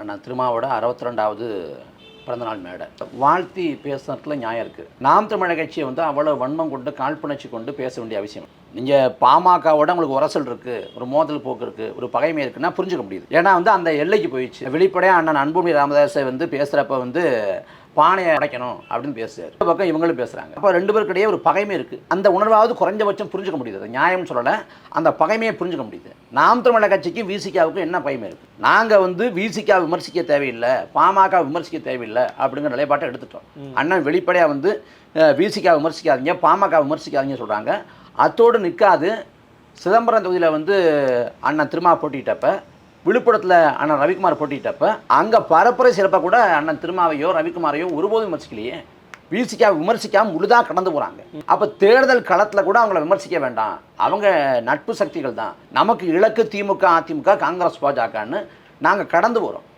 அண்ணா திருமாவோட 62வது பிறந்தநாள் மேடை வாழ்த்தி பேசுறதுல நியாயம் இருக்குது. நாம் தமிழர் கட்சியை வந்து அவ்வளோ வன்மம் கொண்டு காழ்ப்புணர்ச்சி கொண்டு பேச வேண்டிய அவசியம். நீங்கள் பாமகவோட உங்களுக்கு உரசல் இருக்குது, ஒரு மோதல் போக்கு இருக்குது, ஒரு பகைமை இருக்குன்னா புரிஞ்சுக்க முடியுது. ஏன்னா வந்து அந்த எல்லைக்கு போயிடுச்சு. வெளிப்படையாக அண்ணன் அன்புமணி ராமதாஸை வந்து பேசுகிறப்ப வந்து பானையை அடைக்கணும் அப்படின்னு பேசுறாரு. இந்த பக்கம் இவங்களும் பேசுகிறாங்க. அப்போ ரெண்டு பேருக்கிடையே ஒரு பகைமை இருக்குது. அந்த உணர்வாவது குறைஞ்சபட்சம் புரிஞ்சுக்க முடியுது. அது நியாயம் சொல்லலை, அந்த பகைமையை புரிஞ்சுக்க முடியுது. நாம் தமிழர் கட்சிக்கு விசிகாவுக்கும் என்ன பகைமை இருக்குது? நாங்கள் வந்து விசிகா விமர்சிக்க தேவையில்லை, பாமக விமர்சிக்க தேவையில்லை அப்படிங்கிற நிலைப்பாட்டை எடுத்துட்டோம். அண்ணன் வெளிப்படையாக வந்து விசிகா விமர்சிக்காதீங்க, பாமக விமர்சிக்காதீங்க சொல்கிறாங்க. அத்தோடு நிற்காது. சிதம்பரம் தொகுதியில் வந்து அண்ணன் திருமா போட்டிட்டப்ப, விழுப்புரத்தில் அண்ணன் ரவிக்குமார் போட்டிட்டப்ப அங்கே பரப்புரை சிறப்பாக கூட அண்ணன் திருமாவையோ ரவிக்குமாரையோ ஒருபோதும் விமர்சிக்கலையே. விசிகா விமர்சிக்காமல் முழுதாக கடந்து போகிறாங்க. அப்போ தேர்தல் களத்தில் கூட அவங்கள விமர்சிக்க வேண்டாம், அவங்க நட்பு சக்திகள் தான். நமக்கு இலக்கு திமுக, அதிமுக, காங்கிரஸ், பாஜகன்னு நாங்கள் கடந்து போகிறோம்.